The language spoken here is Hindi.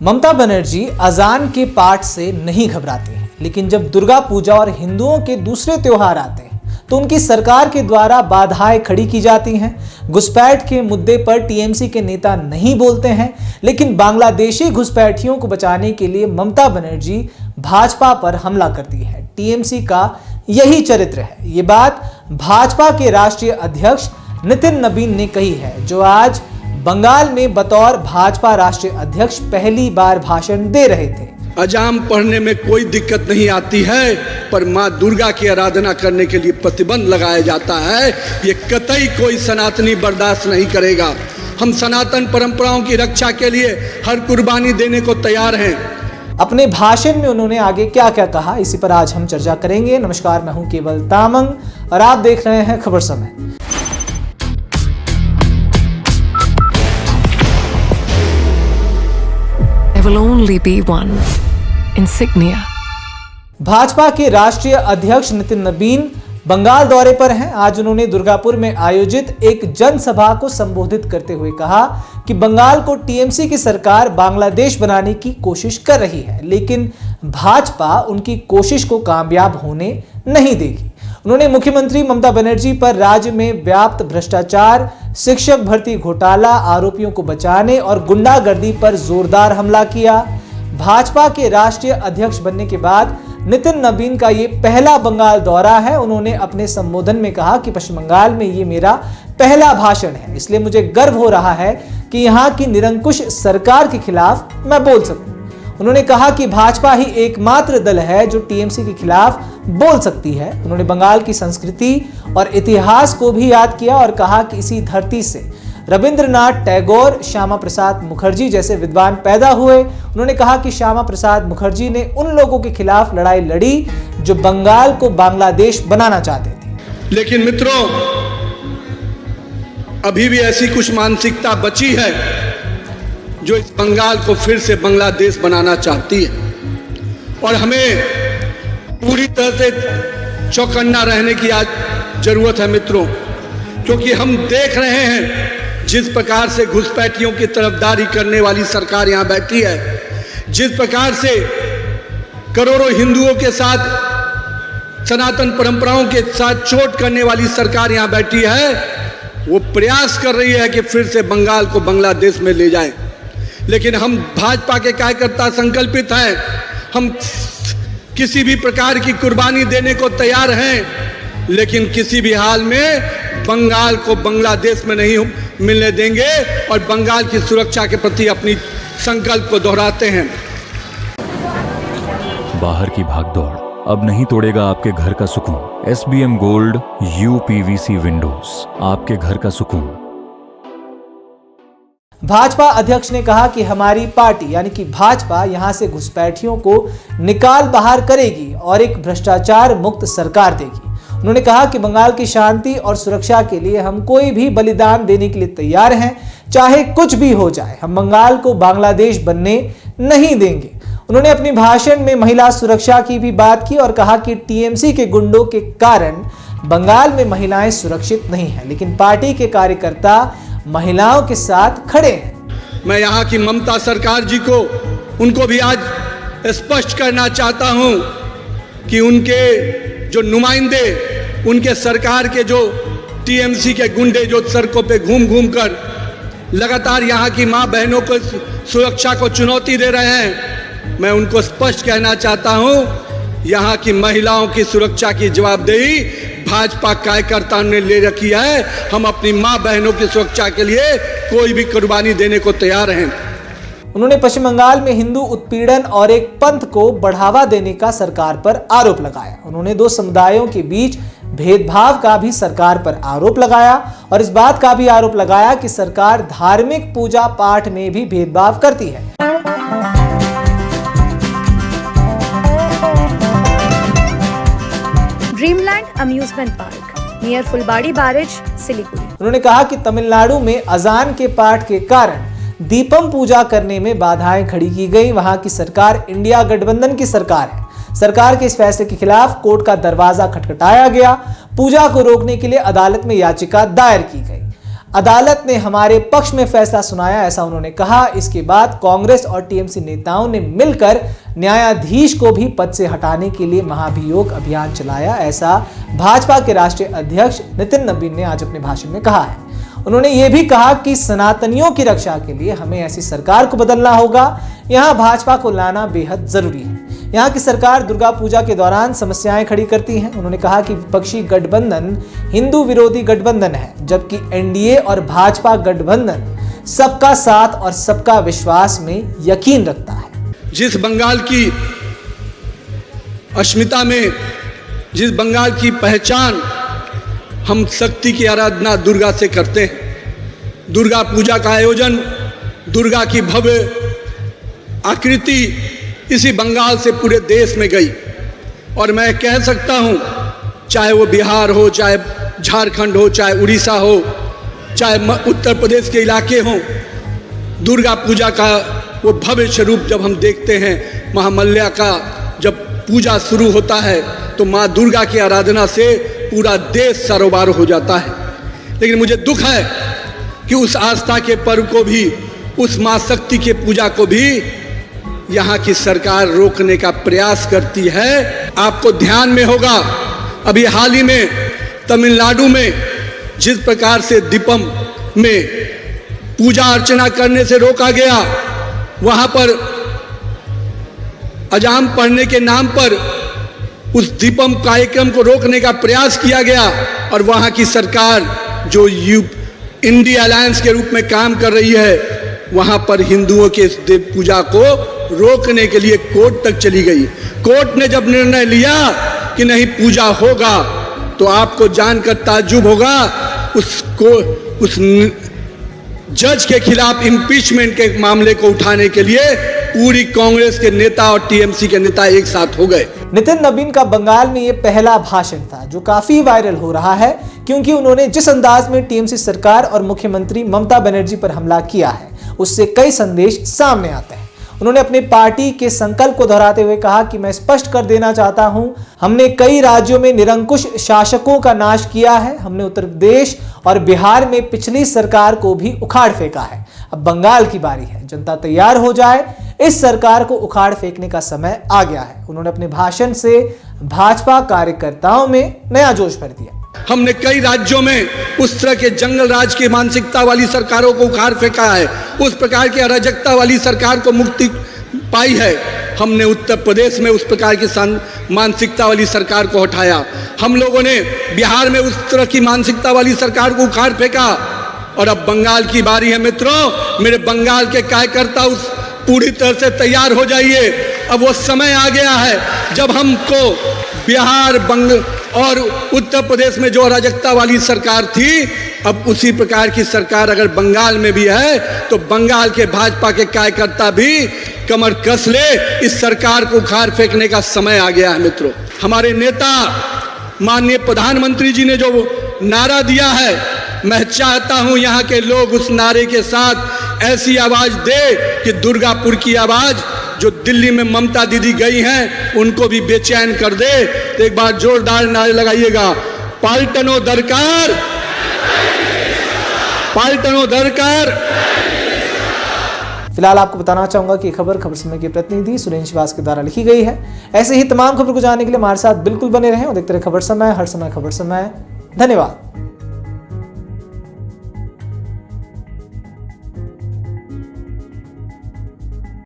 ममता बनर्जी अजान के पाठ से नहीं घबराते हैं, लेकिन जब दुर्गा पूजा और हिंदुओं के दूसरे त्योहार आते हैं तो उनकी सरकार के द्वारा बाधाएं खड़ी की जाती हैं। घुसपैठ के मुद्दे पर टीएमसी के नेता नहीं बोलते हैं, लेकिन बांग्लादेशी घुसपैठियों को बचाने के लिए ममता बनर्जी भाजपा पर हमला करती है। टीएमसी का यही चरित्र है। ये बात भाजपा के राष्ट्रीय अध्यक्ष नितिन नबीन ने कही है, जो आज बंगाल में बतौर भाजपा राष्ट्रीय अध्यक्ष पहली बार भाषण दे रहे थे। अजाम पढ़ने में कोई दिक्कत नहीं आती है, पर माँ दुर्गा की आराधना करने के लिए प्रतिबंध लगाया जाता है। ये कतई कोई सनातनी बर्दाश्त नहीं करेगा। हम सनातन परंपराओं की रक्षा के लिए हर कुर्बानी देने को तैयार हैं। अपने भाषण में उन्होंने आगे क्या क्या कहा, इसी पर आज हम चर्चा करेंगे। नमस्कार, मैं हूं केवल तामंग और आप देख रहे हैं खबर समय। There will only be one insignia. Bhajpa के राष्ट्रीय अध्यक्ष नितिन नबीन बंगाल दौरे पर हैं। आज उन्होंने दुर्गापुर में आयोजित एक जनसभा को संबोधित करते हुए कहा कि बंगाल को टीएमसी की सरकार बांग्लादेश बनाने की कोशिश कर रही है, लेकिन भाजपा उनकी कोशिश को कामयाब होने नहीं देगी। उन्होंने मुख्यमंत्री ममता बनर्जी पर राज्य में व्याप्त भ्रष्टाचार, शिक्षक भर्ती घोटाला, आरोपियों को बचाने और गुंडागर्दी पर जोरदार हमला किया। भाजपा के राष्ट्रीय अध्यक्ष बनने के बाद नितिन नबीन का ये पहला बंगाल दौरा है। उन्होंने अपने संबोधन में कहा कि पश्चिम बंगाल में ये मेरा पहला भाषण है, इसलिए मुझे गर्व हो रहा है कि यहाँ की निरंकुश सरकार के खिलाफ मैं बोल सकूं। उन्होंने कहा कि भाजपा ही एकमात्र दल है जो टीएमसी के खिलाफ बोल सकती है। उन्होंने बंगाल की संस्कृति और इतिहास को भी याद किया और कहा कि इसी धरती से रविंद्रनाथ टैगोर, श्यामा प्रसाद मुखर्जी जैसे विद्वान पैदा हुए। उन्होंने कहा कि श्यामा प्रसाद मुखर्जी ने उन लोगों के खिलाफ लड़ाई लड़ी जो बंगाल को बांग्लादेश बनाना चाहते थे। लेकिन मित्रों, अभी भी ऐसी कुछ मानसिकता बची है जो इस बंगाल को फिर से बांग्लादेश बनाना चाहती है, और हमें पूरी तरह से चौकन्ना रहने की आज जरूरत है मित्रों, क्योंकि हम देख रहे हैं जिस प्रकार से घुसपैठियों की तरफदारी करने वाली सरकार यहां बैठी है, जिस प्रकार से करोड़ों हिंदुओं के साथ, सनातन परंपराओं के साथ चोट करने वाली सरकार यहां बैठी है, वो प्रयास कर रही है कि फिर से बंगाल को बांग्लादेश में ले जाए। लेकिन हम भाजपा के कार्यकर्ता संकल्पित हैं, हम किसी भी प्रकार की कुर्बानी देने को तैयार हैं, लेकिन किसी भी हाल में बंगाल को बांग्लादेश में नहीं मिलने देंगे और बंगाल की सुरक्षा के प्रति अपनी संकल्प को दोहराते हैं। बाहर की भागदौड़ अब नहीं तोड़ेगा आपके घर का सुकून। SBM गोल्ड UPVC विंडोज, आपके घर का सुकून। भाजपा अध्यक्ष ने कहा कि हमारी पार्टी यानी कि भाजपा यहां से घुसपैठियों को निकाल बाहर करेगी और एक भ्रष्टाचार मुक्त सरकार देगी। उन्होंने कहा कि बंगाल की शांति और सुरक्षा के लिए हम कोई भी बलिदान देने के लिए तैयार हैं, चाहे कुछ भी हो जाए। हम बंगाल को बांग्लादेश बनने नहीं देंगे। उन्होंने अपने भाषण में महिला सुरक्षा की भी बात की और कहा कि टीएमसी के गुंडों के कारण बंगाल में महिलाएं सुरक्षित नहीं है, लेकिन पार्टी के कार्यकर्ता महिलाओं के साथ खड़े हैं। मैं यहाँ की ममता सरकार जी को, उनको भी आज स्पष्ट करना चाहता हूँ कि उनके जो नुमाइंदे, उनके सरकार के जो टीएमसी के गुंडे जो सड़कों पे घूम घूम कर लगातार यहाँ की माँ बहनों को सुरक्षा को चुनौती दे रहे हैं, मैं उनको स्पष्ट कहना चाहता हूँ, यहाँ की महिलाओं की सुरक्षा की जवाबदेही भाजपा कार्यकर्ताओं ने ले रखी है। हम अपनी माँ बहनों की सुरक्षा के लिए कोई भी कुर्बानी देने को तैयार हैं। उन्होंने पश्चिम बंगाल में हिंदू उत्पीड़न और एक पंथ को बढ़ावा देने का सरकार पर आरोप लगाया। उन्होंने दो समुदायों के बीच भेदभाव का भी सरकार पर आरोप लगाया और इस बात का भी आरोप लगाया कि सरकार धार्मिक पूजा पाठ में भी भेदभाव करती है। ड्रीमलैंड अम्यूजमेंट पार्क नियर फुलबाड़ी बैरेज, सिलीगुड़ी। उन्होंने कहा कि तमिलनाडु में अजान के पाठ के कारण दीपम पूजा करने में बाधाएं खड़ी की गई। वहां की सरकार इंडिया गठबंधन की सरकार है। सरकार के इस फैसले के खिलाफ कोर्ट का दरवाजा खटखटाया गया। पूजा को रोकने के लिए अदालत में याचिका दायर की गई। अदालत ने हमारे पक्ष में फैसला सुनाया, ऐसा उन्होंने कहा। इसके बाद कांग्रेस और टीएमसी नेताओं ने मिलकर न्यायाधीश को भी पद से हटाने के लिए महाभियोग अभियान चलाया, ऐसा भाजपा के राष्ट्रीय अध्यक्ष नितिन नबीन ने आज अपने भाषण में कहा है। उन्होंने ये भी कहा कि सनातनियों की रक्षा के लिए हमें ऐसी सरकार को बदलना होगा, यहाँ भाजपा को लाना बेहद जरूरी है। यहाँ की सरकार दुर्गा पूजा के दौरान समस्याएं खड़ी करती है। उन्होंने कहा कि विपक्षी गठबंधन हिंदू विरोधी गठबंधन है, जबकि एनडीए और भाजपा गठबंधन सबका साथ और सबका विश्वास में यकीन रखता है। जिस बंगाल की अस्मिता में, जिस बंगाल की पहचान हम शक्ति की आराधना दुर्गा से करते हैं, दुर्गा पूजा का आयोजन, दुर्गा की भव्य आकृति इसी बंगाल से पूरे देश में गई। और मैं कह सकता हूं, चाहे वो बिहार हो, चाहे झारखंड हो, चाहे उड़ीसा हो, चाहे उत्तर प्रदेश के इलाके हों, दुर्गा पूजा का वो भव्य स्वरूप जब हम देखते हैं, महामल्ल्या का जब पूजा शुरू होता है तो माँ दुर्गा की आराधना से पूरा देश सरोबार हो जाता है। लेकिन मुझे दुख है कि उस आस्था के पर्व को भी, उस माँ शक्ति के पूजा को भी यहाँ की सरकार रोकने का प्रयास करती है। आपको ध्यान में होगा, अभी हाल ही में तमिलनाडु में जिस प्रकार से दीपम में पूजा अर्चना करने से रोका गया, वहाँ पर अजाम पढ़ने के नाम पर उस दीपम कार्यक्रम को रोकने का प्रयास किया गया और वहाँ की सरकार जो इंडिया अलायंस के रूप में काम कर रही है, वहाँ पर हिंदुओं के इस देव पूजा को रोकने के लिए कोर्ट तक चली गई। कोर्ट ने जब निर्णय लिया कि नहीं पूजा होगा, तो आपको जानकर ताज्जुब होगा, उस जज के खिलाफ इम्पीचमेंट के मामले को उठाने के लिए पूरी कांग्रेस के नेता और टीएमसी के नेता एक साथ हो गए। नितिन नबीन का बंगाल में ये पहला भाषण था जो काफी वायरल हो रहा है, क्योंकि उन्होंने जिस अंदाज में टीएमसी सरकार और मुख्यमंत्री ममता बनर्जी पर हमला किया है, उससे कई संदेश सामने आते हैं। उन्होंने अपनी पार्टी के संकल्प को दोहराते हुए कहा कि मैं स्पष्ट कर देना चाहता हूं, हमने कई राज्यों में निरंकुश शासकों का नाश किया है, हमने उत्तर प्रदेश और बिहार में पिछली सरकार को भी उखाड़ फेंका है। अब बंगाल की बारी है, जनता तैयार हो जाए, इस सरकार को उखाड़ फेंकने का समय आ गया है। उन्होंने अपने भाषण से भाजपा कार्यकर्ताओं में नया जोश भर दिया। हमने कई राज्यों में उस तरह के जंगल राज की मानसिकता वाली सरकारों को उखाड़ फेंका है, उस प्रकार की अराजकता वाली सरकार को मुक्ति पाई है। हमने उत्तर प्रदेश में उस प्रकार की मानसिकता वाली सरकार को हटाया। हम लोगों ने बिहार में उस तरह की मानसिकता वाली सरकार को उखाड़ फेंका। और अब बंगाल की बारी है मित्रों, मेरे बंगाल के कार्यकर्ता उस पूरी तरह से तैयार हो जाइए। अब वो समय आ गया है जब हमको बिहार, और उत्तर प्रदेश में जो अराजकता वाली सरकार थी, अब उसी प्रकार की सरकार अगर बंगाल में भी है तो बंगाल के भाजपा के कार्यकर्ता भी कमर कस ले। इस सरकार को उखाड़ फेंकने का समय आ गया है मित्रों। हमारे नेता माननीय प्रधानमंत्री जी ने जो नारा दिया है, मैं चाहता हूं यहाँ के लोग उस नारे के साथ ऐसी आवाज दे कि दुर्गापुर की आवाज जो दिल्ली में ममता दीदी गई हैं उनको भी बेचैन कर दे। तो एक बार जोरदार नारे लगाइएगा, पालटनो दरकार, पालटनो दरकार। फिलहाल आपको बताना चाहूंगा कि खबर समय के प्रतिनिधि सुरेश श्रीवास्तव के द्वारा लिखी गई है। ऐसे ही तमाम खबर को जानने के लिए हमारे साथ बिल्कुल बने रहें और देखते रहे खबर समय, हर समय खबर समय। धन्यवाद।